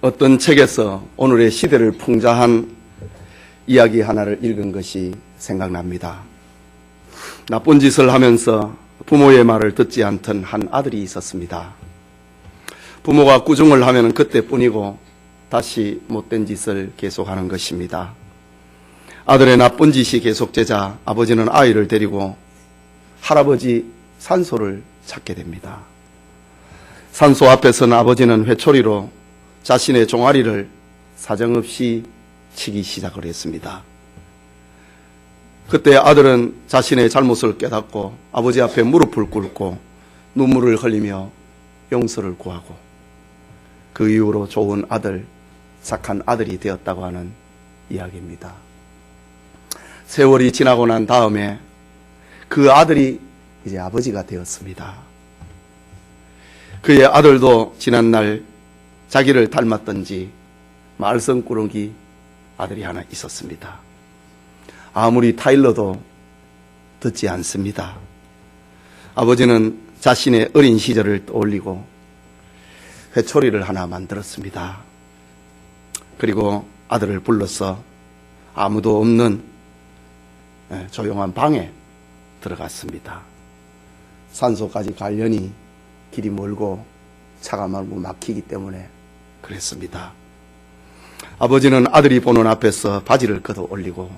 어떤 책에서 오늘의 시대를 풍자한 이야기 하나를 읽은 것이 생각납니다. 나쁜 짓을 하면서 부모의 말을 듣지 않던 한 아들이 있었습니다. 부모가 꾸중을 하면 그때뿐이고 다시 못된 짓을 계속하는 것입니다. 아들의 나쁜 짓이 계속되자 아버지는 아이를 데리고 할아버지 산소를 찾게 됩니다. 산소 앞에서는 아버지는 회초리로 자신의 종아리를 사정없이 치기 시작을 했습니다. 그때 아들은 자신의 잘못을 깨닫고 아버지 앞에 무릎을 꿇고 눈물을 흘리며 용서를 구하고 그 이후로 좋은 아들, 착한 아들이 되었다고 하는 이야기입니다. 세월이 지나고 난 다음에 그 아들이 이제 아버지가 되었습니다. 그의 아들도 지난날 자기를 닮았던지 말썽꾸러기 아들이 하나 있었습니다. 아무리 타일러도 듣지 않습니다. 아버지는 자신의 어린 시절을 떠올리고 회초리를 하나 만들었습니다. 그리고 아들을 불러서 아무도 없는 조용한 방에 들어갔습니다. 산소까지 가려니 길이 멀고 차가 많고 막히기 때문에 그랬습니다. 아버지는 아들이 보는 앞에서 바지를 걷어 올리고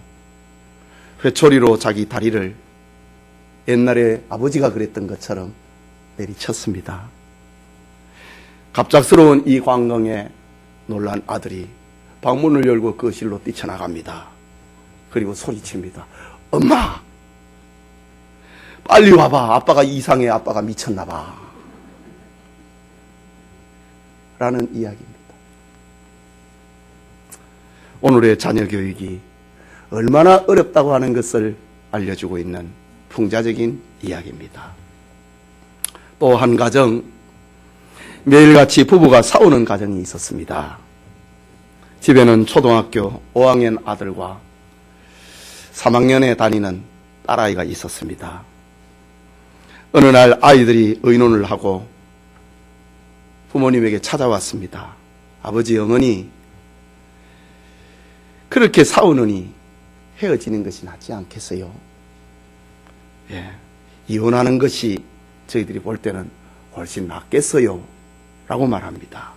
회초리로 자기 다리를 옛날에 아버지가 그랬던 것처럼 내리쳤습니다. 갑작스러운 이 광경에 놀란 아들이 방문을 열고 거실로 뛰쳐나갑니다. 그리고 소리칩니다. 엄마! 빨리 와봐. 아빠가 이상해. 아빠가 미쳤나 봐. 라는 이야기입니다. 오늘의 자녀 교육이 얼마나 어렵다고 하는 것을 알려주고 있는 풍자적인 이야기입니다. 또 한 가정, 매일같이 부부가 싸우는 가정이 있었습니다. 집에는 초등학교 5학년 아들과 3학년에 다니는 딸아이가 있었습니다. 어느 날 아이들이 의논을 하고 부모님에게 찾아왔습니다. 아버지, 어머니, 그렇게 싸우느니 헤어지는 것이 낫지 않겠어요? 이혼하는 것이 저희들이 볼 때는 훨씬 낫겠어요? 라고 말합니다.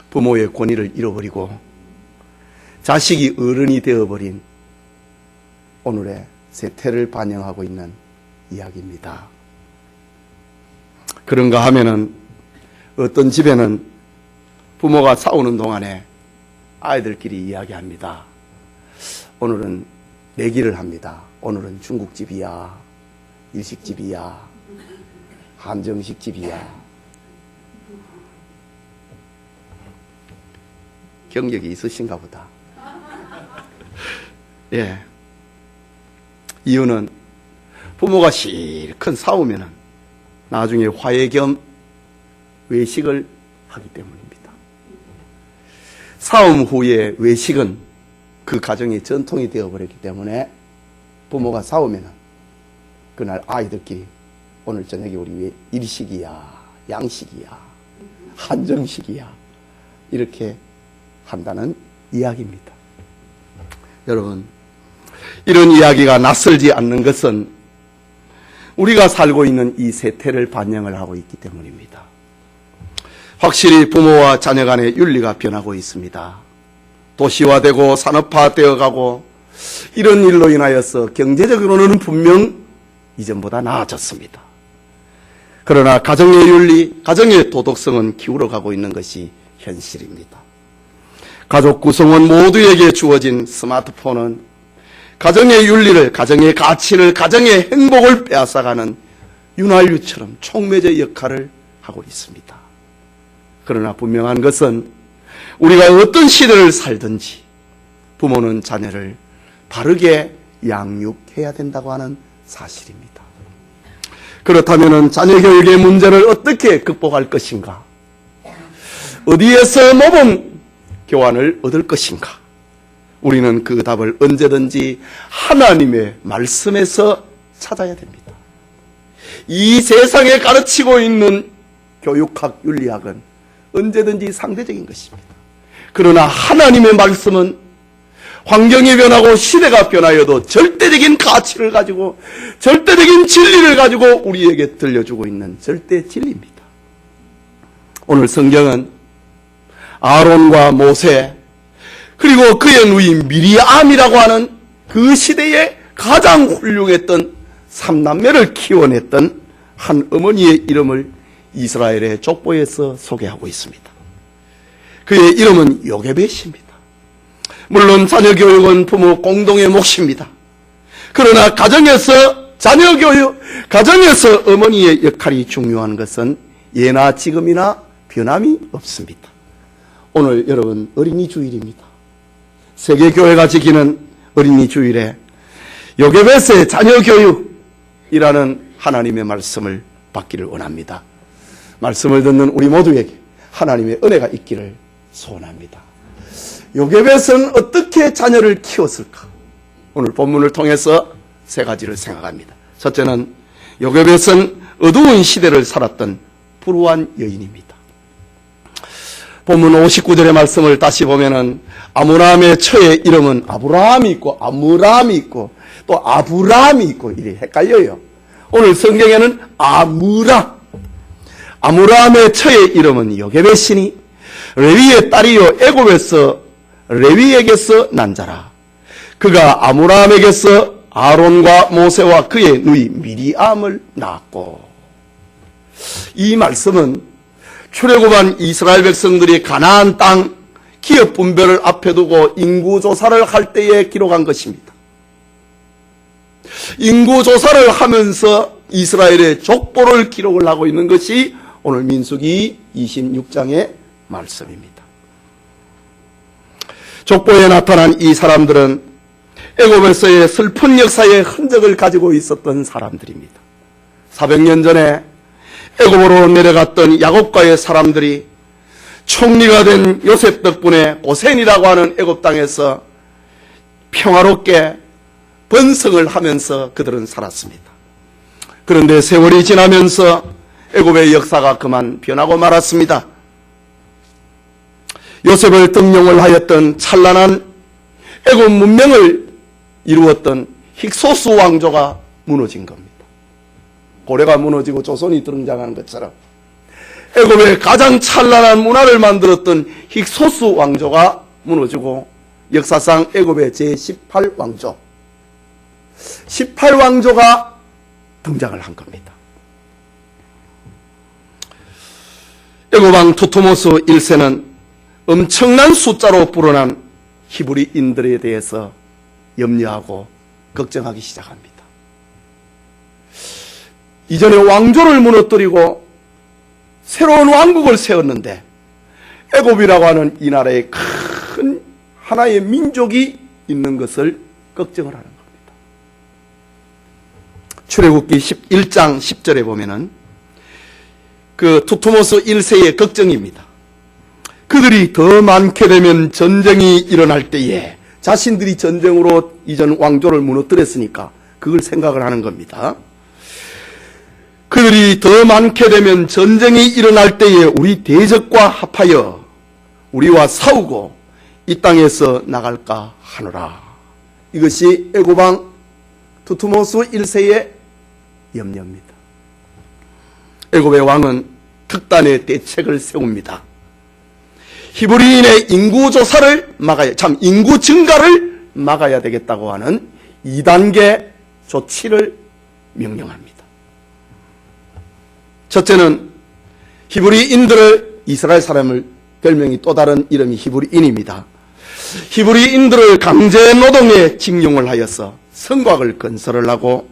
부모의 권위를 잃어버리고 자식이 어른이 되어버린 오늘의 세태를 반영하고 있는 이야기입니다. 그런가 하면은 어떤 집에는 부모가 싸우는 동안에 아이들끼리 이야기합니다. 오늘은 내기를 합니다. 오늘은 중국집이야, 일식집이야, 한정식집이야. 경력이 있으신가 보다. 이유는 부모가 실컷 싸우면은 나중에 화해 겸 외식을 하기 때문입니다. 싸움 후에 외식은 그 가정의 전통이 되어버렸기 때문에 부모가 싸우면은 그날 아이들끼리 오늘 저녁에 우리 일식이야, 양식이야, 한정식이야 이렇게 한다는 이야기입니다. 여러분, 이런 이야기가 낯설지 않는 것은 우리가 살고 있는 이 세태를 반영을 하고 있기 때문입니다. 확실히 부모와 자녀 간의 윤리가 변하고 있습니다. 도시화되고 산업화되어 가고 이런 일로 인하여서 경제적으로는 분명 이전보다 나아졌습니다. 그러나 가정의 윤리, 가정의 도덕성은 기울어가고 있는 것이 현실입니다. 가족 구성원 모두에게 주어진 스마트폰은 가정의 윤리를, 가정의 가치를, 가정의 행복을 빼앗아가는 윤활유처럼 촉매제 역할을 하고 있습니다. 그러나 분명한 것은 우리가 어떤 시대를 살든지 부모는 자녀를 바르게 양육해야 된다고 하는 사실입니다. 그렇다면 자녀 교육의 문제를 어떻게 극복할 것인가? 어디에서 모범 교환을 얻을 것인가? 우리는 그 답을 언제든지 하나님의 말씀에서 찾아야 됩니다. 이 세상에 가르치고 있는 교육학, 윤리학은 언제든지 상대적인 것입니다. 그러나 하나님의 말씀은 환경이 변하고 시대가 변하여도 절대적인 가치를 가지고 절대적인 진리를 가지고 우리에게 들려주고 있는 절대 진리입니다. 오늘 성경은 아론과 모세 그리고 그의 누이 미리암이라고 하는 그 시대에 가장 훌륭했던 삼남매를 키워냈던 한 어머니의 이름을 이스라엘의 족보에서 소개하고 있습니다. 그의 이름은 요게벳입니다. 물론 자녀 교육은 부모 공동의 몫입니다. 그러나 가정에서 자녀 교육, 가정에서 어머니의 역할이 중요한 것은 예나 지금이나 변함이 없습니다. 오늘 여러분 어린이 주일입니다. 세계교회가 지키는 어린이 주일에 요게벳의 자녀 교육이라는 하나님의 말씀을 받기를 원합니다. 말씀을 듣는 우리 모두에게 하나님의 은혜가 있기를 소원합니다. 요게벳은 어떻게 자녀를 키웠을까? 오늘 본문을 통해서 세 가지를 생각합니다. 첫째는 요게벳은 어두운 시대를 살았던 불우한 여인입니다. 본문 59절의 말씀을 다시 보면은 아므람의 처의 이름은 아브라함이 있고 아므람이 있고 또 아브람이 있고 이래 헷갈려요. 오늘 성경에는 아므람의 처의 이름은 요게벳이니 레위의 딸이요 애굽에서 레위에게서 난 자라. 그가 아므람에게서 아론과 모세와 그의 누이 미리암을 낳았고. 이 말씀은 출애굽한 이스라엘 백성들이 가나안 땅 기업 분배를 앞에 두고 인구조사를 할 때에 기록한 것입니다. 인구조사를 하면서 이스라엘의 족보를 기록을 하고 있는 것이 오늘 민수기 26장의 말씀입니다. 족보에 나타난 이 사람들은 애굽에서의 슬픈 역사의 흔적을 가지고 있었던 사람들입니다. 400년 전에 애굽으로 내려갔던 야곱과의 사람들이 총리가 된 요셉 덕분에 고센이라고 하는 애굽 땅에서 평화롭게 번성을 하면서 그들은 살았습니다. 그런데 세월이 지나면서 애굽의 역사가 그만 변하고 말았습니다. 요셉을 등용을 하였던 찬란한 애굽 문명을 이루었던 힉소스 왕조가 무너진 겁니다. 고려가 무너지고 조선이 등장하는 것처럼 애굽의 가장 찬란한 문화를 만들었던 힉소스 왕조가 무너지고 역사상 애굽의 제18왕조 18왕조가 등장을 한 겁니다. 애굽왕 투트모스 1세는 엄청난 숫자로 불어난 히브리인들에 대해서 염려하고 걱정하기 시작합니다. 이전에 왕조를 무너뜨리고 새로운 왕국을 세웠는데 애굽이라고 하는 이 나라에 큰 하나의 민족이 있는 것을 걱정을 하는 겁니다. 출애굽기 11장 10절에 보면은 그 투트모스 1세의 걱정입니다. 그들이 더 많게 되면 전쟁이 일어날 때에 자신들이 전쟁으로 이전 왕조를 무너뜨렸으니까 그걸 생각을 하는 겁니다. 그들이 더 많게 되면 전쟁이 일어날 때에 우리 대적과 합하여 우리와 싸우고 이 땅에서 나갈까 하노라. 이것이 애굽왕 투트모스 1세의 염려입니다. 애굽의 왕은 특단의 대책을 세웁니다. 히브리인의 인구 조사를 막아야, 인구 증가를 막아야 되겠다고 하는 2단계 조치를 명령합니다. 첫째는 히브리인들을, 이스라엘 사람을 별명이 또 다른 이름이 히브리인입니다. 히브리인들을 강제 노동에 징용을 하여서 성곽을 건설을 하고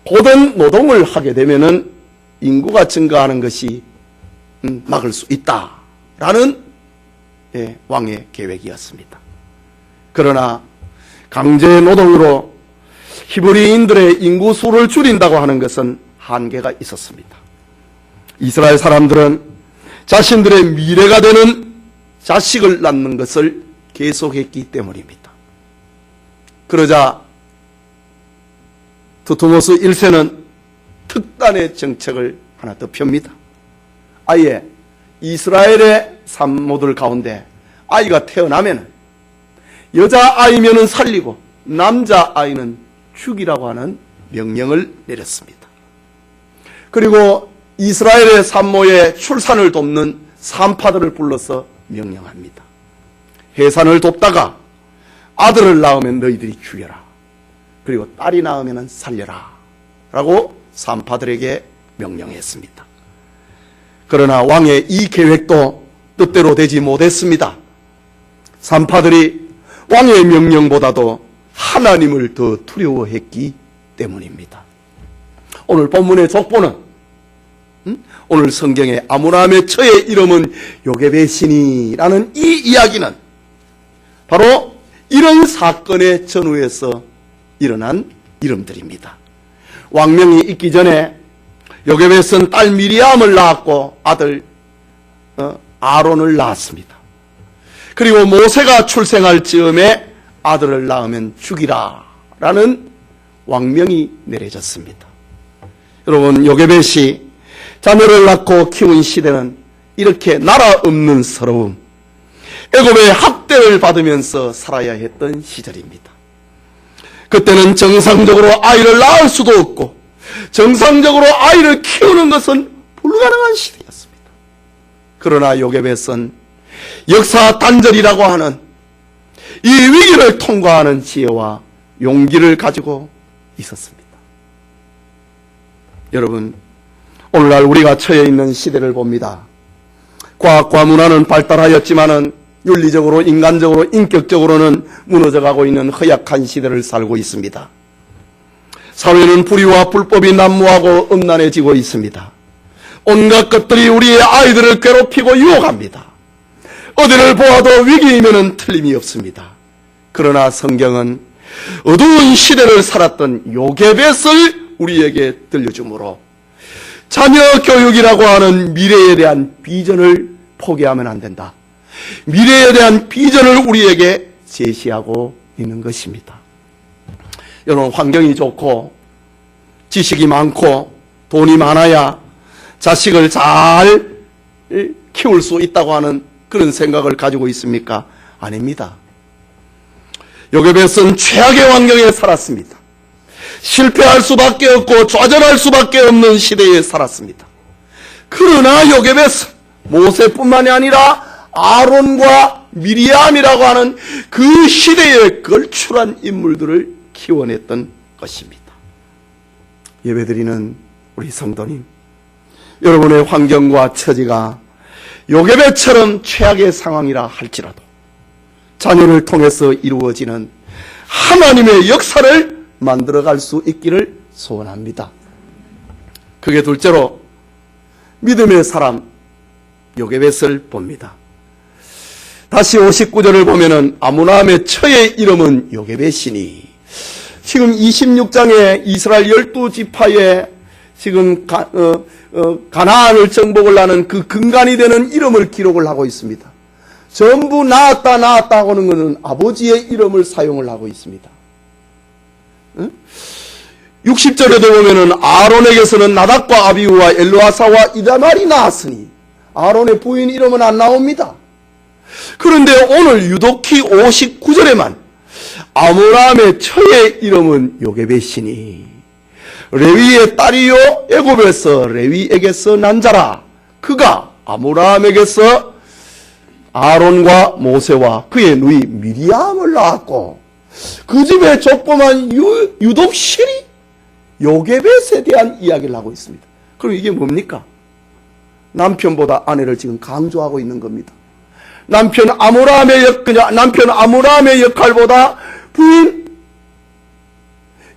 고된 노동을 하게 되면은 인구가 증가하는 것이 막을 수 있다라는 왕의 계획이었습니다. 그러나 강제 노동으로 히브리인들의 인구 수를 줄인다고 하는 것은 한계가 있었습니다. 이스라엘 사람들은 자신들의 미래가 되는 자식을 낳는 것을 계속했기 때문입니다. 그러자 투트모스 1세는 특단의 정책을 하나 더 펴니다. 아예 이스라엘의 산모들 가운데 아이가 태어나면 여자아이면은 살리고 남자아이는 죽이라고 하는 명령을 내렸습니다. 그리고 이스라엘의 산모의 출산을 돕는 산파들을 불러서 명령합니다. 해산을 돕다가 아들을 낳으면 너희들이 죽여라. 그리고 딸이 낳으면 살려라. 라고 산파들에게 명령했습니다. 그러나 왕의 이 계획도 뜻대로 되지 못했습니다. 산파들이 왕의 명령보다도 하나님을 더 두려워했기 때문입니다. 오늘 본문의 족보는 오늘 성경의 아므라함의 처의 이름은 요게벳이니라는 이 이야기는 바로 이런 사건의 전후에서 일어난 이름들입니다. 왕명이 있기 전에 요게벳은 딸 미리암을 낳았고 아들 아론을 낳았습니다. 그리고 모세가 출생할 즈음에 아들을 낳으면 죽이라 라는 왕명이 내려졌습니다. 여러분, 요게벳이 자녀를 낳고 키운 시대는 이렇게 나라 없는 서러움, 애굽의 학대를 받으면서 살아야 했던 시절입니다. 그때는 정상적으로 아이를 낳을 수도 없고 정상적으로 아이를 키우는 것은 불가능한 시대였습니다. 그러나 요게벳은 역사 단절이라고 하는 이 위기를 통과하는 지혜와 용기를 가지고 있었습니다. 여러분, 오늘날 우리가 처해 있는 시대를 봅니다. 과학과 문화는 발달하였지만은 윤리적으로, 인간적으로, 인격적으로는 무너져가고 있는 허약한 시대를 살고 있습니다. 사회는 불의와 불법이 난무하고 음란해지고 있습니다. 온갖 것들이 우리의 아이들을 괴롭히고 유혹합니다. 어디를 보아도 위기이면은 틀림이 없습니다. 그러나 성경은 어두운 시대를 살았던 요게벳을 우리에게 들려주므로 자녀 교육이라고 하는 미래에 대한 비전을 포기하면 안 된다. 미래에 대한 비전을 우리에게 제시하고 있는 것입니다. 여러분, 환경이 좋고 지식이 많고 돈이 많아야 자식을 잘 키울 수 있다고 하는 그런 생각을 가지고 있습니까? 아닙니다. 요게벳은 최악의 환경에 살았습니다. 실패할 수밖에 없고 좌절할 수밖에 없는 시대에 살았습니다. 그러나 요게벳은 모세뿐만이 아니라 아론과 미리암이라고 하는 그 시대에 걸출한 인물들을 키워냈던 것입니다. 예배드리는 우리 성도님, 여러분의 환경과 처지가 요게벳처럼 최악의 상황이라 할지라도 자녀를 통해서 이루어지는 하나님의 역사를 만들어갈 수 있기를 소원합니다. 그게 둘째로 믿음의 사람 요게벳을 봅니다. 다시 59절을 보면은 아므라함의 처의 이름은 요게벳이니, 지금 26장에 이스라엘 12지파에 지금 가나안을 정복을 하는 그 근간이 되는 이름을 기록을 하고 있습니다. 전부 낳았다 하고는 것은 아버지의 이름을 사용을 하고 있습니다. 60절에도 보면은 아론에게서는 나답과 아비후와 엘르아사와 이다말이 나왔으니 아론의 부인 이름은 안 나옵니다. 그런데 오늘 유독히 59절에만 아므라함의 처의 이름은 요게벳이니 레위의 딸이요 애굽에서 레위에게서 난 자라. 그가 아므라함에게서 아론과 모세와 그의 누이 미리암을 낳았고 그 집의 족보만 유독 실이 요게벳에 대한 이야기를 하고 있습니다. 그럼 이게 뭡니까? 남편보다 아내를 지금 강조하고 있는 겁니다. 남편 아므라함의 역할보다 부인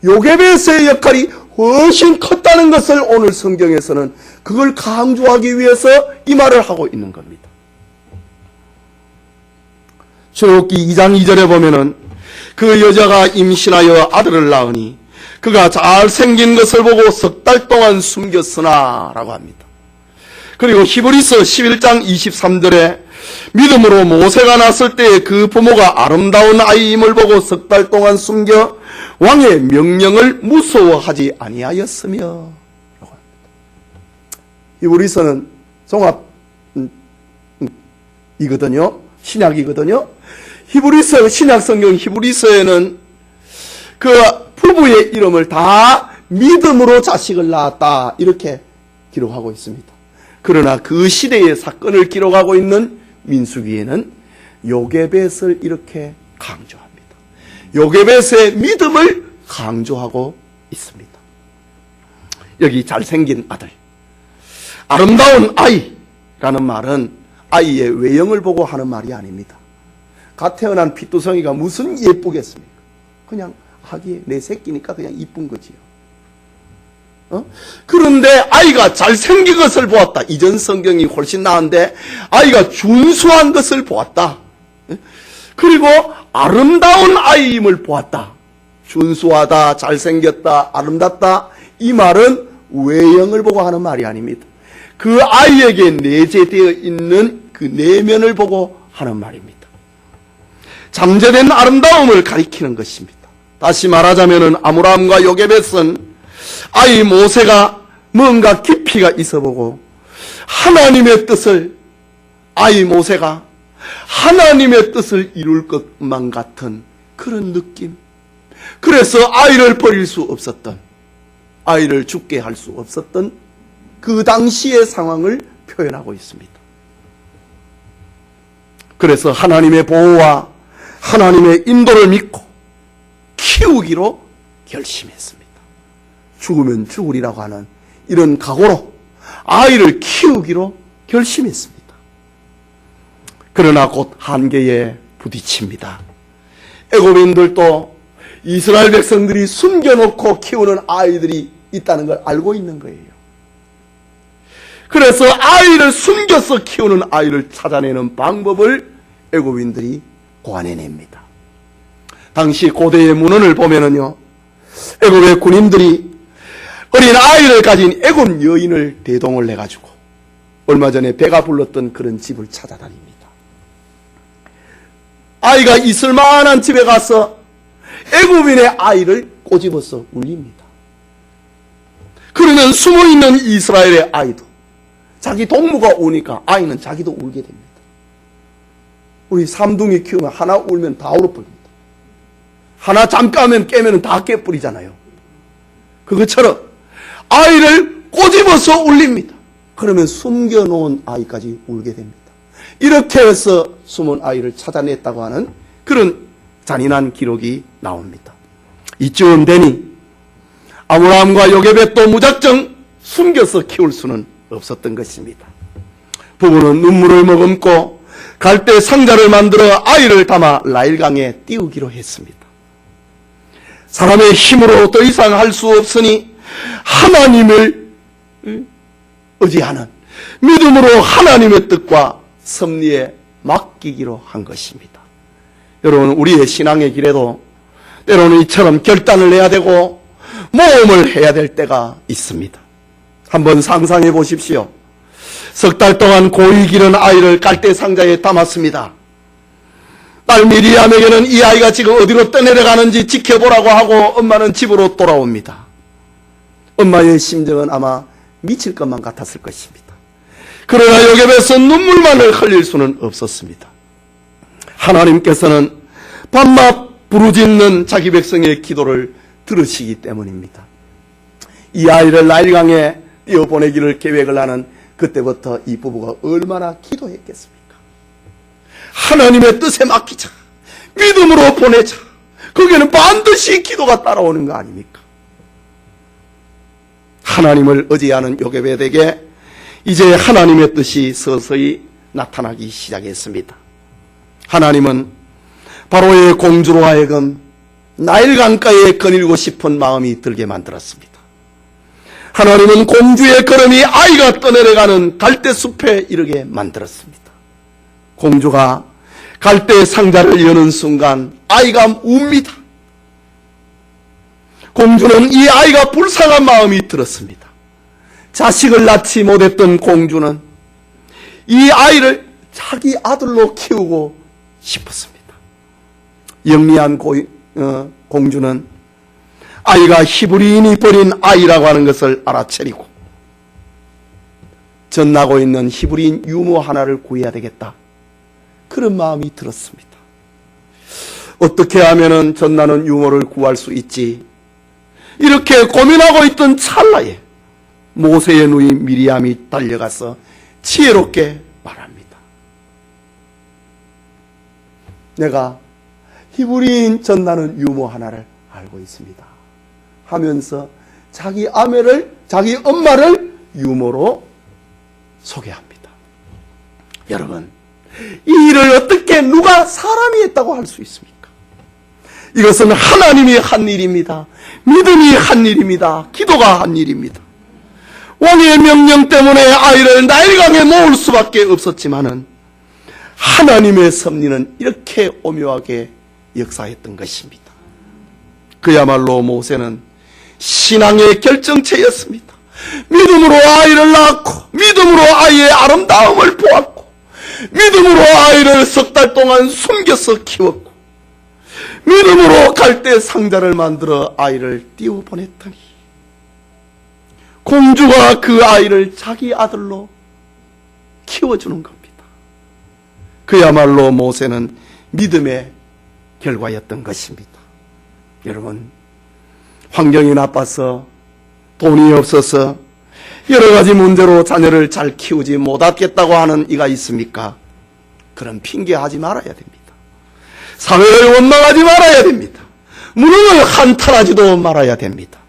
요게벳의 역할이 훨씬 컸다는 것을 오늘 성경에서는 그걸 강조하기 위해서 이 말을 하고 있는 겁니다. 출애굽기 2장 2절에 보면은 그 여자가 임신하여 아들을 낳으니 그가 잘생긴 것을 보고 석 달 동안 숨겼으나 라고 합니다. 그리고 히브리서 11장 23절에 믿음으로 모세가 났을 때 그 부모가 아름다운 아이임을 보고 석 달 동안 숨겨 왕의 명령을 무서워하지 아니하였으며 라고 합니다. 히브리서는 종합 이거든요. 신약이거든요. 히브리서, 신약 성경 히브리서에는 그 부부의 이름을 다 믿음으로 자식을 낳았다 이렇게 기록하고 있습니다. 그러나 그 시대의 사건을 기록하고 있는 민수기에는 요게벳을 이렇게 강조합니다. 요게벳의 믿음을 강조하고 있습니다. 여기 잘생긴 아들, 아름다운 아이라는 말은 아이의 외형을 보고 하는 말이 아닙니다. 갓 태어난 핏두성이가 무슨 예쁘겠습니까? 그냥 하기에 내 새끼니까 그냥 이쁜 거지요. 그런데 아이가 잘생긴 것을 보았다. 이전 성경이 훨씬 나은데 아이가 준수한 것을 보았다. 그리고 아름다운 아이임을 보았다. 준수하다, 잘생겼다, 아름답다. 이 말은 외형을 보고 하는 말이 아닙니다. 그 아이에게 내재되어 있는 그 내면을 보고 하는 말입니다. 잠재된 아름다움을 가리키는 것입니다. 다시 말하자면 아므람과 요게벳은 아이 모세가 뭔가 깊이가 있어 보고 하나님의 뜻을, 아이 모세가 하나님의 뜻을 이룰 것만 같은 그런 느낌. 그래서 아이를 버릴 수 없었던, 아이를 죽게 할 수 없었던 그 당시의 상황을 표현하고 있습니다. 그래서 하나님의 보호와 하나님의 인도를 믿고 키우기로 결심했습니다. 죽으면 죽으리라고 하는 이런 각오로 아이를 키우기로 결심했습니다. 그러나 곧 한계에 부딪힙니다. 애굽인들도 이스라엘 백성들이 숨겨놓고 키우는 아이들이 있다는 걸 알고 있는 거예요. 그래서 아이를 숨겨서 키우는 아이를 찾아내는 방법을 애굽인들이 고안해냅니다. 당시 고대의 문헌을 보면은요, 애굽의 군인들이 어린 아이를 가진 애굽 여인을 대동을 해가지고 얼마 전에 배가 불렀던 그런 집을 찾아다닙니다. 아이가 있을 만한 집에 가서 애굽인의 아이를 꼬집어서 울립니다. 그러면 숨어있는 이스라엘의 아이도 자기 동무가 오니까 아이는 자기도 울게 됩니다. 우리 삼둥이 키우면 하나 울면 다 울어버립니다. 하나 잠깐만 깨면 다 깨버리잖아요. 그것처럼 아이를 꼬집어서 울립니다. 그러면 숨겨놓은 아이까지 울게 됩니다. 이렇게 해서 숨은 아이를 찾아냈다고 하는 그런 잔인한 기록이 나옵니다. 이쯤 되니 아므람과 요게벳도 무작정 숨겨서 키울 수는 없었던 것입니다. 부부는 눈물을 머금고 갈대 상자를 만들어 아이를 담아 나일강에 띄우기로 했습니다. 사람의 힘으로 더 이상 할 수 없으니 하나님을 의지하는 믿음으로 하나님의 뜻과 섭리에 맡기기로 한 것입니다. 여러분, 우리의 신앙의 길에도 때로는 이처럼 결단을 해야 되고 모험을 해야 될 때가 있습니다. 한번 상상해 보십시오. 석 달 동안 고이 기른 아이를 갈대 상자에 담았습니다. 딸 미리암에게는 이 아이가 지금 어디로 떠내려가는지 지켜보라고 하고 엄마는 집으로 돌아옵니다. 엄마의 심정은 아마 미칠 것만 같았을 것입니다. 그러나 요게벳은 눈물만을 흘릴 수는 없었습니다. 하나님께서는 밤낮 부르짖는 자기 백성의 기도를 들으시기 때문입니다. 이 아이를 나일강에 띄어보내기를 계획을 하는 그때부터 이 부부가 얼마나 기도했겠습니까? 하나님의 뜻에 맡기자, 믿음으로 보내자. 거기에는 반드시 기도가 따라오는 거 아닙니까? 하나님을 의지하는 요게벳에게 이제 하나님의 뜻이 서서히 나타나기 시작했습니다. 하나님은 바로의 공주로 하여금 나일강가에 거닐고 싶은 마음이 들게 만들었습니다. 하나님은 공주의 걸음이 아이가 떠내려가는 갈대숲에 이르게 만들었습니다. 공주가 갈대 상자를 여는 순간 아이가 웁니다. 공주는 이 아이가 불쌍한 마음이 들었습니다. 자식을 낳지 못했던 공주는 이 아이를 자기 아들로 키우고 싶었습니다. 영리한 공주는 아이가 히브리인이 버린 아이라고 하는 것을 알아차리고 전나고 있는 히브리인 유모 하나를 구해야 되겠다. 그런 마음이 들었습니다. 어떻게 하면은 전나는 유모를 구할 수 있지? 이렇게 고민하고 있던 찰나에 모세의 누이 미리암이 달려가서 지혜롭게 말합니다. 내가 히브리인 전나는 유모 하나를 알고 있습니다 하면서 자기 엄마를 유모로 소개합니다. 여러분, 이 일을 어떻게 누가 사람이 했다고 할 수 있습니까? 이것은 하나님이 한 일입니다. 믿음이 한 일입니다. 기도가 한 일입니다. 왕의 명령 때문에 아이를 나일강에 놓을 수밖에 없었지만은 하나님의 섭리는 이렇게 오묘하게 역사했던 것입니다. 그야말로 모세는 신앙의 결정체였습니다. 믿음으로 아이를 낳고 믿음으로 아이의 아름다움을 보았고 믿음으로 아이를 3달 동안 숨겨서 키웠고 믿음으로 갈대 상자를 만들어 아이를 띄워보냈더니 공주가 그 아이를 자기 아들로 키워주는 겁니다. 그야말로 모세는 믿음의 결과였던 것입니다. 여러분, 환경이 나빠서 돈이 없어서 여러 가지 문제로 자녀를 잘 키우지 못하겠다고 하는 이가 있습니까? 그런 핑계하지 말아야 됩니다. 사회를 원망하지 말아야 됩니다. 무능을 한탄하지도 말아야 됩니다.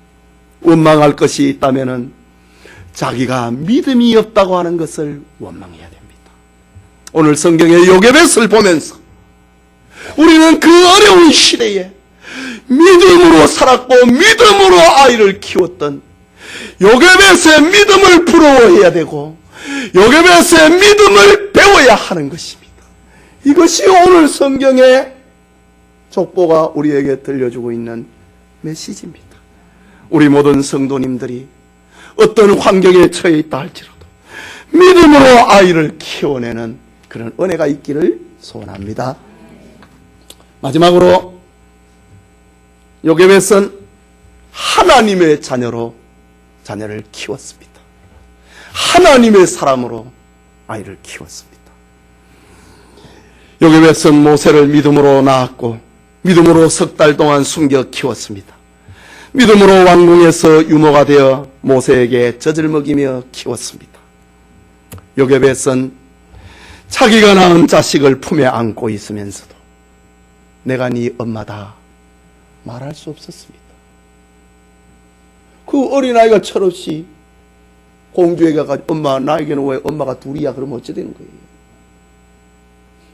원망할 것이 있다면 자기가 믿음이 없다고 하는 것을 원망해야 됩니다. 오늘 성경의 요게벳을 보면서 우리는 그 어려운 시대에 믿음으로 살았고 믿음으로 아이를 키웠던 요게벳의 믿음을 부러워해야 되고 요게벳의 믿음을 배워야 하는 것입니다. 이것이 오늘 성경의 족보가 우리에게 들려주고 있는 메시지입니다. 우리 모든 성도님들이 어떤 환경에 처해 있다 할지라도 믿음으로 아이를 키워내는 그런 은혜가 있기를 소원합니다. 마지막으로 요게벳은 하나님의 자녀로 자녀를 키웠습니다. 하나님의 사람으로 아이를 키웠습니다. 요게벳은 모세를 믿음으로 낳았고 믿음으로 3달 동안 숨겨 키웠습니다. 믿음으로 왕궁에서 유모가 되어 모세에게 젖을 먹이며 키웠습니다. 요게벳은 자기가 낳은 자식을 품에 안고 있으면서도 내가 네 엄마다 말할 수 없었습니다. 그 어린아이가 철없이 공주에게 가서 엄마, 나에게는 왜 엄마가 둘이야? 그러면 어찌 되는 거예요?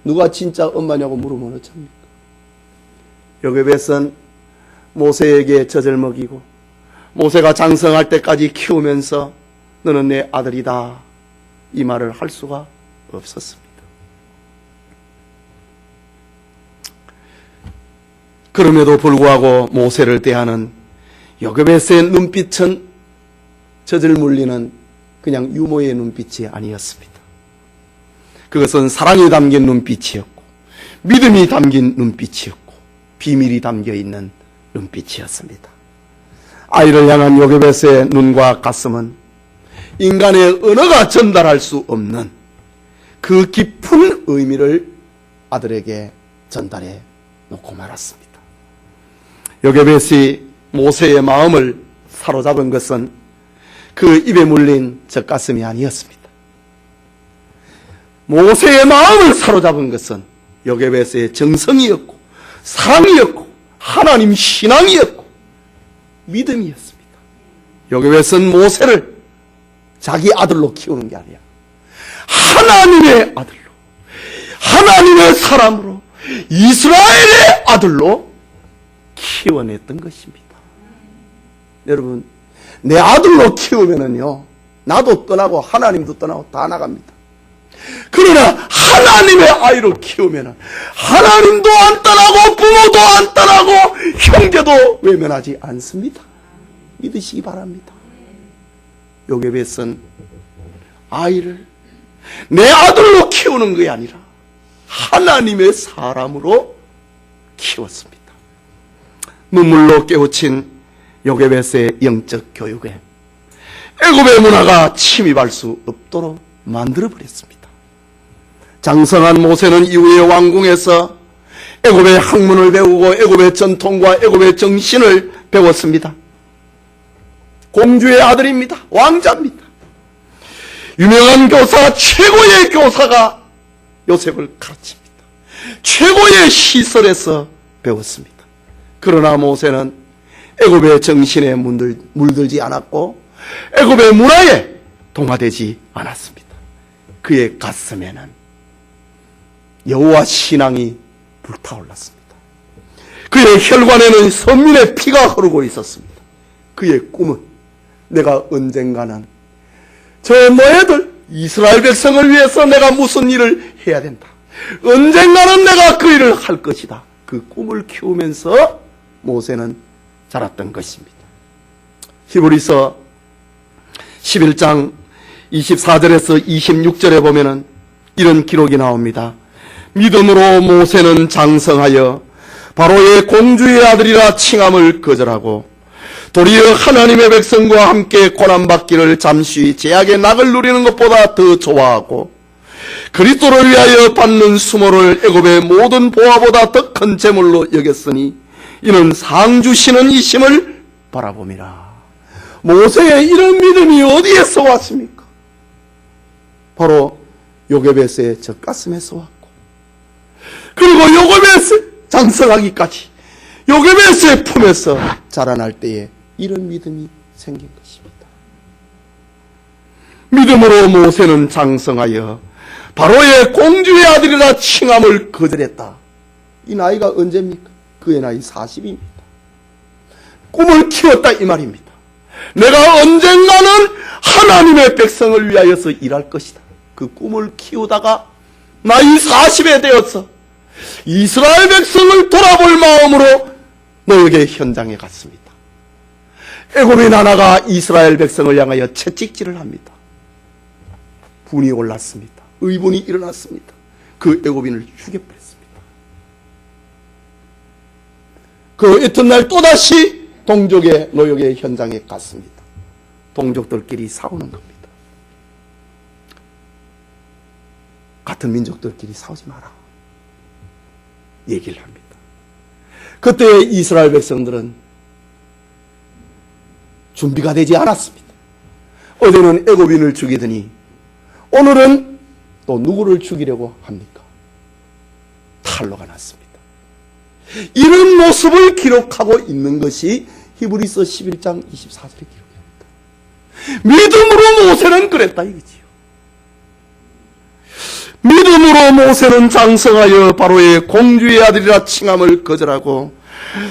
누가 진짜 엄마냐고 물으면 어쩝니까? 요게벳은 모세에게 젖을 먹이고 모세가 장성할 때까지 키우면서 너는 내 아들이다 이 말을 할 수가 없었습니다. 그럼에도 불구하고 모세를 대하는 요게벳의 눈빛은 젖을 물리는 그냥 유모의 눈빛이 아니었습니다. 그것은 사랑이 담긴 눈빛이었고 믿음이 담긴 눈빛이었고 비밀이 담겨있는 눈빛이었습니다. 아이를 향한 요게벳의 눈과 가슴은 인간의 언어가 전달할 수 없는 그 깊은 의미를 아들에게 전달해 놓고 말았습니다. 요게벳이 모세의 마음을 사로잡은 것은 그 입에 물린 젖가슴이 아니었습니다. 모세의 마음을 사로잡은 것은 요게벳의 정성이었고 사랑이었고 하나님 신앙이었고 믿음이었습니다. 요게벳은 모세를 자기 아들로 키우는 게 아니라 하나님의 아들로 하나님의 사람으로 이스라엘의 아들로 키워냈던 것입니다. 여러분, 내 아들로 키우면은요, 나도 떠나고 하나님도 떠나고 다 나갑니다. 그러나 하나님의 아이로 키우면은 하나님도 안 떠나고 부모도 안 떠나고 형제도 외면하지 않습니다. 믿으시기 바랍니다. 요게벳은 아이를 내 아들로 키우는 것이 아니라 하나님의 사람으로 키웠습니다. 눈물로 깨우친 요게벳의 영적 교육에 애굽의 문화가 침입할 수 없도록 만들어버렸습니다. 장성한 모세는 이후에 왕궁에서 애굽의 학문을 배우고 애굽의 전통과 애굽의 정신을 배웠습니다. 공주의 아들입니다. 왕자입니다. 유명한 교사, 최고의 교사가 요셉을 가르칩니다. 최고의 시설에서 배웠습니다. 그러나 모세는 애굽의 정신에 물들지 않았고 애굽의 문화에 동화되지 않았습니다. 그의 가슴에는 여호와 신앙이 불타올랐습니다. 그의 혈관에는 선민의 피가 흐르고 있었습니다. 그의 꿈은 내가 언젠가는 저 너희들 이스라엘 백성을 위해서 내가 무슨 일을 해야 된다. 언젠가는 내가 그 일을 할 것이다. 그 꿈을 키우면서 모세는 자랐던 것입니다. 히브리서 11장 24절에서 26절에 보면은 이런 기록이 나옵니다. 믿음으로 모세는 장성하여 바로의 공주의 아들이라 칭함을 거절하고 도리어 하나님의 백성과 함께 고난받기를 잠시 제약의 낙을 누리는 것보다 더 좋아하고 그리스도를 위하여 받는 수모를 애굽의 모든 보화보다 더 큰 재물로 여겼으니 이는 상 주시는 이심을 바라봄이라. 모세의 이런 믿음이 어디에서 왔습니까? 바로 요게벳의 젖가슴에서 왔고, 그리고 요게벳의 장성하기까지 요게벳의 품에서 자라날 때에 이런 믿음이 생긴 것입니다. 믿음으로 모세는 장성하여 바로의 공주의 아들이라 칭함을 거절했다. 이 나이가 언제입니까? 그의 나이 40입니다. 꿈을 키웠다 이 말입니다. 내가 언젠가는 하나님의 백성을 위하여서 일할 것이다. 그 꿈을 키우다가 나이 40에 되어서 이스라엘 백성을 돌아볼 마음으로 노역의 현장에 갔습니다. 애굽의 나라가 이스라엘 백성을 향하여 채찍질을 합니다. 분이 올랐습니다. 의분이 일어났습니다. 그 애굽인을 죽여버렸습니다. 그 이튿날 또다시 동족의 노역의 현장에 갔습니다. 동족들끼리 싸우는 겁니다. 같은 민족들끼리 싸우지 마라 얘기를 합니다. 그때 이스라엘 백성들은 준비가 되지 않았습니다. 어제는 애굽인을 죽이더니 오늘은 또 누구를 죽이려고 합니까? 탈로가 났습니다. 이런 모습을 기록하고 있는 것이 히브리서 11장 24절의 기록입니다. 믿음으로 모세는 그랬다 이거지요. 믿음으로 모세는 장성하여 바로의 공주의 아들이라 칭함을 거절하고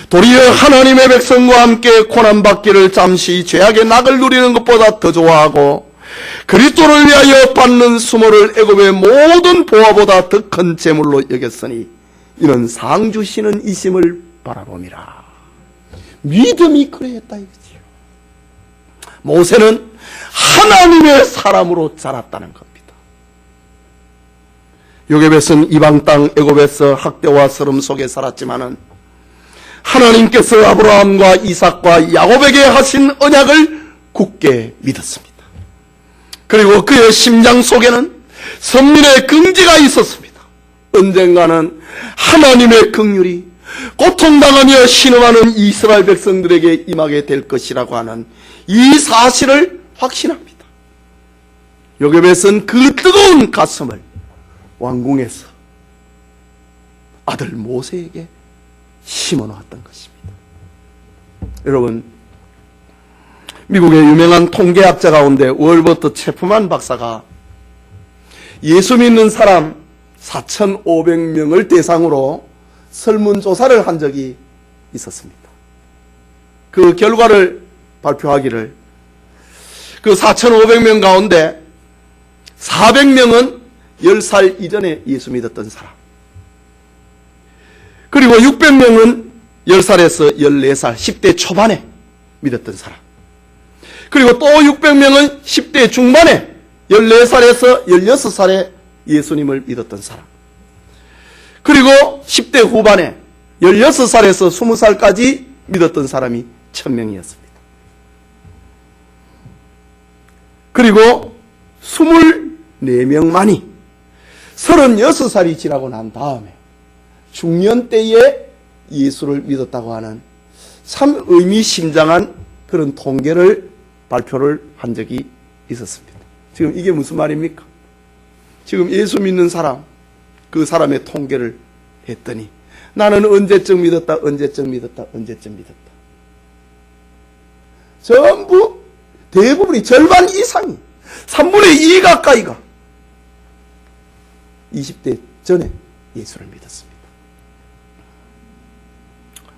도리어 하나님의 백성과 함께 고난받기를 잠시 죄악의 낙을 누리는 것보다 더 좋아하고 그리스도를 위하여 받는 수모를 애굽의 모든 보화보다 더 큰 재물로 여겼으니 이는 상 주시는 이심을 바라봄이라. 믿음이 그래했다 이거지요. 모세는 하나님의 사람으로 자랐다는 겁니다. 요게벳은 이방 땅 애굽에서 학대와 서름 속에 살았지만은 하나님께서 아브라함과 이삭과 야곱에게 하신 언약을 굳게 믿었습니다. 그리고 그의 심장 속에는 선민의 긍지가 있었습니다. 언젠가는 하나님의 긍휼이 고통당하며 신음하는 이스라엘 백성들에게 임하게 될 것이라고 하는 이 사실을 확신합니다. 요게벳은 그 뜨거운 가슴을 왕궁에서 아들 모세에게 심어놓았던 것입니다. 여러분, 미국의 유명한 통계학자 가운데 월버트 체프만 박사가 예수 믿는 사람 4,500명을 대상으로 설문조사를 한 적이 있었습니다. 그 결과를 발표하기를 그 4,500명 가운데 400명은 10살 이전에 예수 믿었던 사람, 그리고 600명은 10살에서 14살, 10대 초반에 믿었던 사람, 그리고 또 600명은 10대 중반에 14살에서 16살에 예수님을 믿었던 사람, 그리고 10대 후반에 16살에서 20살까지 믿었던 사람이 1000명이었습니다. 그리고 24명만이 36살이 지나고 난 다음에 중년 때에 예수를 믿었다고 하는 참 의미심장한 그런 통계를 발표를 한 적이 있었습니다. 지금 이게 무슨 말입니까? 지금 예수 믿는 사람, 그 사람의 통계를 했더니 나는 언제쯤 믿었다, 언제쯤 믿었다, 언제쯤 믿었다. 전부 대부분이 절반 이상이 3분의 2 가까이가 20대 전에 예수를 믿었습니다.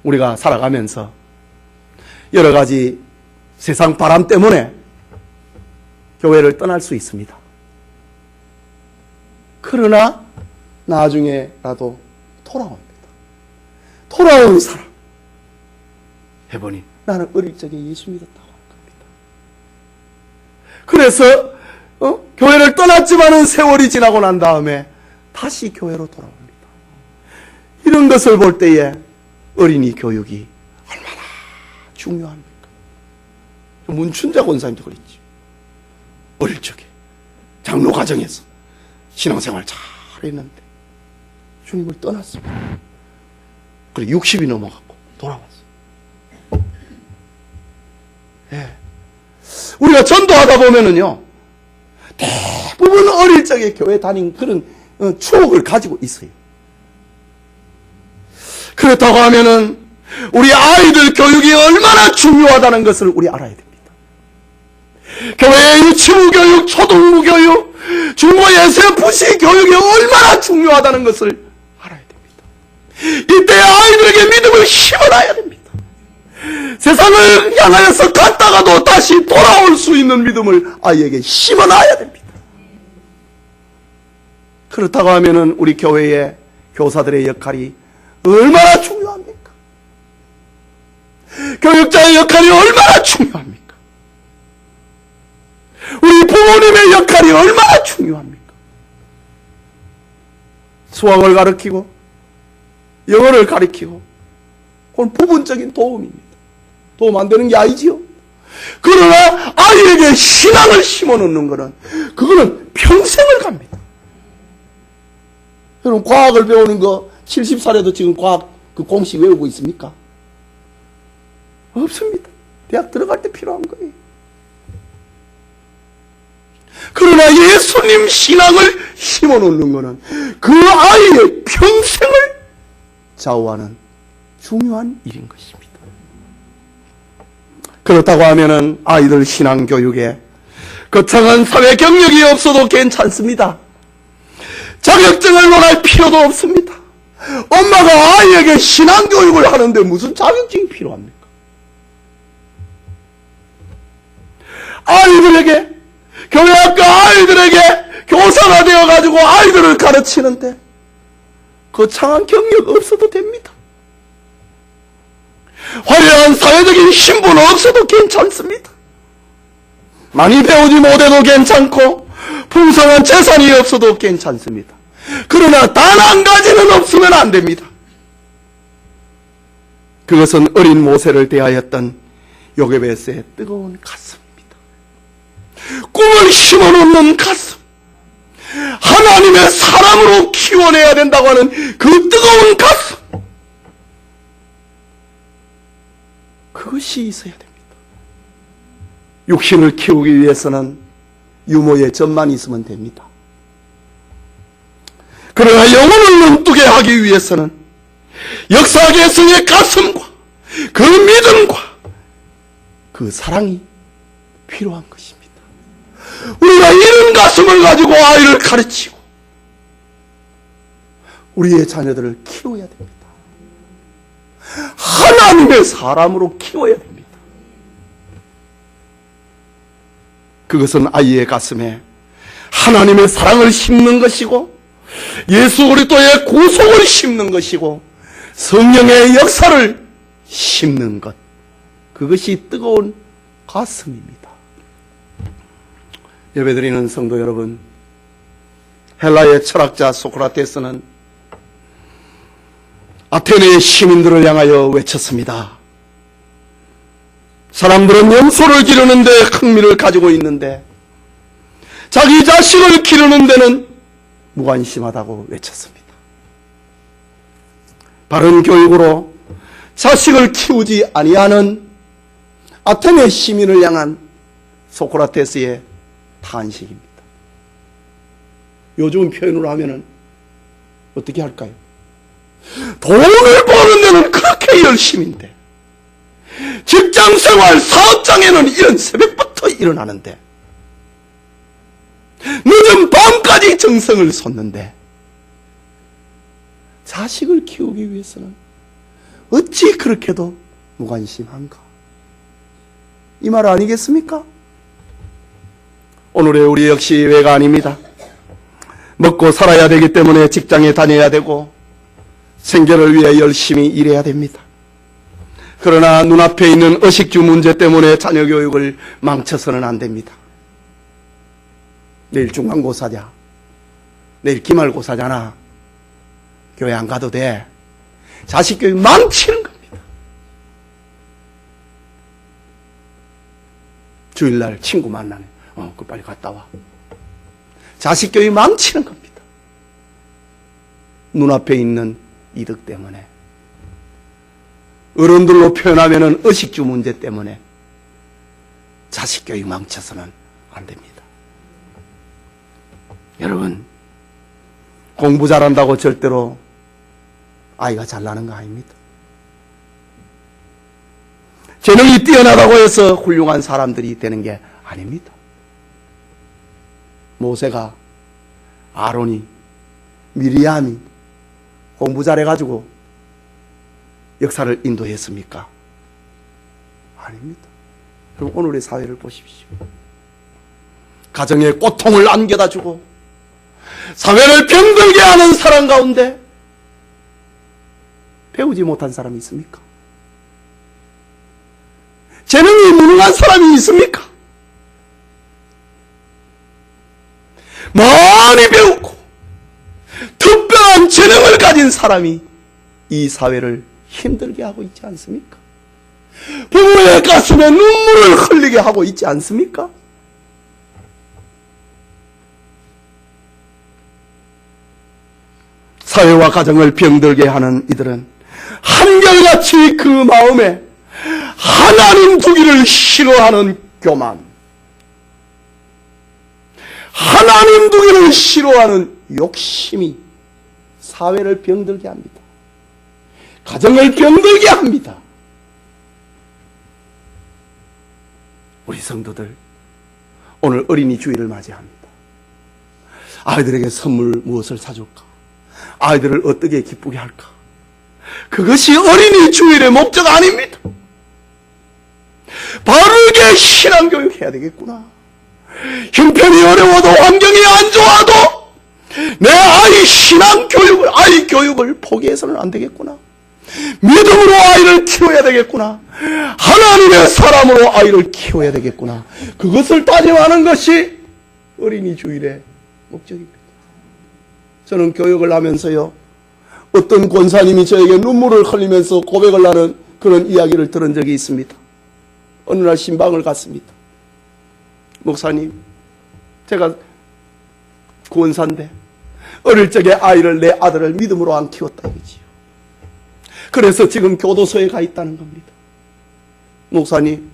우리가 살아가면서 여러 가지 세상 바람 때문에 교회를 떠날 수 있습니다. 그러나 나중에라도 돌아옵니다. 돌아온 사람 해보니 나는 어릴 적에 예수 믿었다고 하는 겁니다. 그래서 교회를 떠났지만은 세월이 지나고 난 다음에 다시 교회로 돌아옵니다. 이런 것을 볼 때에 어린이 교육이 얼마나 중요합니까? 문춘자 권사님도 그랬지. 어릴 적에 장로 가정에서 신앙생활 잘했는데 주님을 떠났습니다. 그래 60이 넘어갔고 돌아왔어요. 예. 우리가 전도하다 보면은요, 대부분 어릴 적에 교회 다닌 그런 추억을 가지고 있어요. 그렇다고 하면은 우리 아이들 교육이 얼마나 중요하다는 것을 우리 알아야 됩니다. 교회의 유치부 교육, 초등부 교육, 중고 예세부시 교육이 얼마나 중요하다는 것을 알아야 됩니다. 이때 아이들에게 믿음을 심어놔야 됩니다. 세상을 향하여서 갔다가도 다시 돌아올 수 있는 믿음을 아이에게 심어놔야 됩니다. 그렇다고 하면은 우리 교회의 교사들의 역할이 얼마나 중요합니까? 교육자의 역할이 얼마나 중요합니까? 우리 부모님의 역할이 얼마나 중요합니까? 수학을 가르치고 영어를 가르치고 그건 부분적인 도움입니다. 도움 안 되는 게 아니지요. 그러나 아이에게 신앙을 심어놓는 것은 그거는 평생을 갑니다. 여러분 과학을 배우는 거 70살에도 지금 과학 그 공식 외우고 있습니까? 없습니다. 대학 들어갈 때 필요한 거예요. 그러나 예수님 신앙을 심어놓는 것은 그 아이의 평생을 좌우하는 중요한 일인 것입니다. 그렇다고 하면은 아이들 신앙 교육에 거창한 사회 경력이 없어도 괜찮습니다. 자격증을 논할 필요도 없습니다. 엄마가 아이에게 신앙 교육을 하는데 무슨 자격증이 필요합니까? 아이들에게 교회학교 아이들에게 교사가 되어가지고 아이들을 가르치는데 거창한 경력 없어도 됩니다. 화려한 사회적인 신분 없어도 괜찮습니다. 많이 배우지 못해도 괜찮고 풍성한 재산이 없어도 괜찮습니다. 그러나 단 한 가지는 없으면 안 됩니다. 그것은 어린 모세를 대하였던 요게베스의 뜨거운 가슴입니다. 꿈을 심어놓는 가슴, 하나님의 사람으로 키워내야 된다고 하는 그 뜨거운 가슴, 그것이 있어야 됩니다. 육신을 키우기 위해서는 유모의 젖만 있으면 됩니다. 그러나 영혼을 눈뜨게 하기 위해서는 역사계성의 가슴과 그 믿음과 그 사랑이 필요한 것입니다. 우리가 이런 가슴을 가지고 아이를 가르치고 우리의 자녀들을 키워야 됩니다. 하나님의 사람으로 키워야 됩니다. 그것은 아이의 가슴에 하나님의 사랑을 심는 것이고 예수 그리스도의 구속을 심는 것이고 성령의 역사를 심는 것, 그것이 뜨거운 가슴입니다. 예배드리는 성도 여러분, 헬라의 철학자 소크라테스는 아테네의 시민들을 향하여 외쳤습니다. 사람들은 염소를 기르는데 흥미를 가지고 있는데 자기 자식을 기르는 데는 무관심하다고 외쳤습니다. 바른 교육으로 자식을 키우지 아니하는 아테네 시민을 향한 소크라테스의 탄식입니다. 요즘 표현으로 하면은 어떻게 할까요? 돈을 버는 데는 그렇게 열심인데 직장생활, 사업장에는 이런 새벽부터 일어나는데 늦은 밤까지 정성을 쏟는데 자식을 키우기 위해서는 어찌 그렇게도 무관심한가? 이 말 아니겠습니까? 오늘의 우리 역시 예외가 아닙니다. 먹고 살아야 되기 때문에 직장에 다녀야 되고 생계를 위해 열심히 일해야 됩니다. 그러나 눈앞에 있는 의식주 문제 때문에 자녀 교육을 망쳐서는 안 됩니다. 내일 중간고사냐? 내일 기말고사잖아. 교회 안 가도 돼. 자식 교육 망치는 겁니다. 주일날 친구 만나네. 그 빨리 갔다 와. 자식 교육 망치는 겁니다. 눈앞에 있는 이득 때문에. 어른들로 표현하면 의식주 문제 때문에 자식 교육 망쳐서는 안 됩니다. 여러분, 공부 잘한다고 절대로 아이가 잘나는 거 아닙니다. 재능이 뛰어나다고 해서 훌륭한 사람들이 되는 게 아닙니다. 모세가, 아론이, 미리암이 공부 잘해가지고 역사를 인도했습니까? 아닙니다. 그럼 오늘의 사회를 보십시오. 가정의 고통을 안겨다 주고 사회를 병들게 하는 사람 가운데 배우지 못한 사람이 있습니까? 재능이 무능한 사람이 있습니까? 많이 배우고 특별한 재능을 가진 사람이 이 사회를 힘들게 하고 있지 않습니까? 부모의 가슴에 눈물을 흘리게 하고 있지 않습니까? 사회와 가정을 병들게 하는 이들은 한결같이 그 마음에 하나님 두기를 싫어하는 교만, 하나님 두기를 싫어하는 욕심이 사회를 병들게 합니다. 가정을 병들게 합니다. 우리 성도들, 오늘 어린이 주일을 맞이합니다. 아이들에게 선물 무엇을 사줄까? 아이들을 어떻게 기쁘게 할까? 그것이 어린이 주일의 목적 아닙니다. 바르게 신앙교육 해야 되겠구나. 형편이 어려워도 환경이 안 좋아도 내 아이 신앙교육을, 아이 교육을 포기해서는 안 되겠구나. 믿음으로 아이를 키워야 되겠구나. 하나님의 사람으로 아이를 키워야 되겠구나. 그것을 따져하는 것이 어린이 주일의 목적입니다. 저는 교육을 하면서요, 어떤 권사님이 저에게 눈물을 흘리면서 고백을 하는 그런 이야기를 들은 적이 있습니다. 어느 날 신방을 갔습니다. 목사님, 제가 권사인데 어릴 적에 아이를, 내 아들을 믿음으로 안 키웠다 이거지요. 그래서 지금 교도소에 가 있다는 겁니다. 목사님,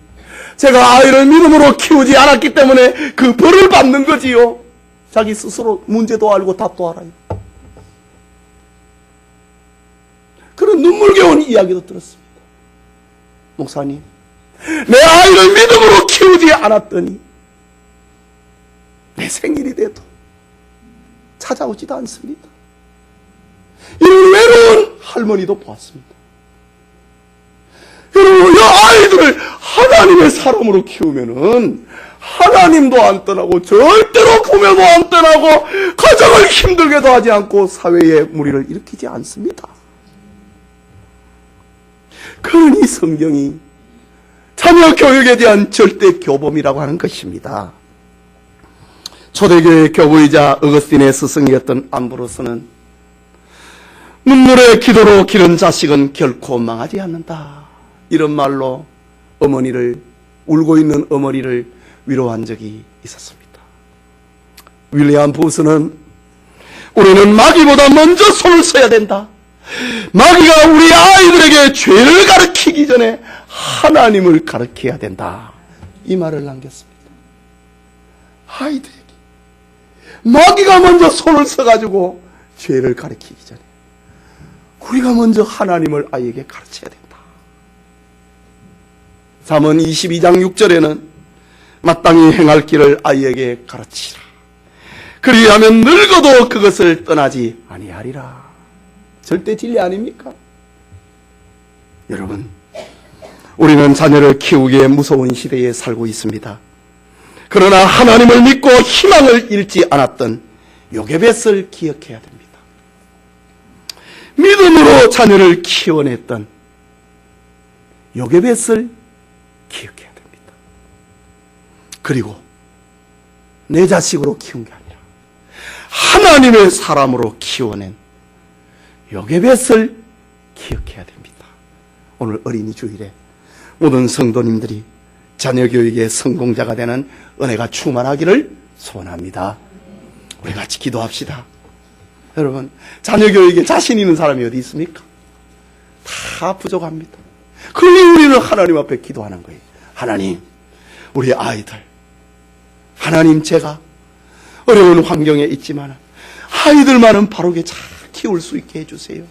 제가 아이를 믿음으로 키우지 않았기 때문에 그 벌을 받는 거지요. 자기 스스로 문제도 알고 답도 알아요. 그런 눈물겨운 이야기도 들었습니다. 목사님, 내 아이를 믿음으로 키우지 않았더니 내 생일이 돼도 찾아오지도 않습니다. 이런 외로운 할머니도 보았습니다. 여러분, 이 아이들을 하나님의 사람으로 키우면은 하나님도 안 떠나고 절대로 부모도 안 떠나고 가정을 힘들게도 하지 않고 사회에 무리를 일으키지 않습니다. 그러니 성경이 자녀 교육에 대한 절대 교범이라고 하는 것입니다. 초대교회 교부이자 어거스틴의 스승이었던 암브로스는 눈물의 기도로 기른 자식은 결코 망하지 않는다, 이런 말로 어머니를, 울고 있는 어머니를 위로한 적이 있었습니다. 윌리엄 부스는 우리는 마귀보다 먼저 손을 써야 된다. 마귀가 우리 아이들에게 죄를 가르치기 전에 하나님을 가르쳐야 된다. 이 말을 남겼습니다. 아이들에게 마귀가 먼저 손을 써가지고 죄를 가르치기 전에 우리가 먼저 하나님을 아이에게 가르쳐야 된다. 잠언 22장 6절에는 마땅히 행할 길을 아이에게 가르치라. 그리하면 늙어도 그것을 떠나지 아니하리라. 절대 진리 아닙니까? 여러분, 우리는 자녀를 키우기에 무서운 시대에 살고 있습니다. 그러나 하나님을 믿고 희망을 잃지 않았던 요게벳을 기억해야 됩니다. 믿음으로 자녀를 키워냈던 요게벳을 기억해야 됩니다. 그리고 내 자식으로 키운 게 아니라 하나님의 사람으로 키워낸 요게벳을 기억해야 됩니다. 오늘 어린이 주일에 모든 성도님들이 자녀 교육의 성공자가 되는 은혜가 충만하기를 소원합니다. 우리 같이 기도합시다. 여러분, 자녀 교육에 자신 있는 사람이 어디 있습니까? 다 부족합니다. 그러니 우리는 하나님 앞에 기도하는 거예요. 하나님, 우리 아이들, 하나님, 제가 어려운 환경에 있지만 아이들만은 바르게 잘 키울 수 있게 해주세요.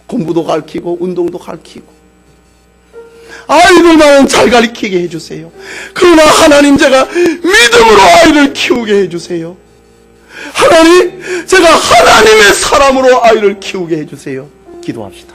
공부도 가르치고 운동도 가르치고 아이들만은 잘 가르치게 해주세요. 그러나 하나님, 제가 믿음으로 아이를 키우게 해주세요. 하나님, 제가 하나님의 사람으로 아이를 키우게 해주세요. 기도합시다.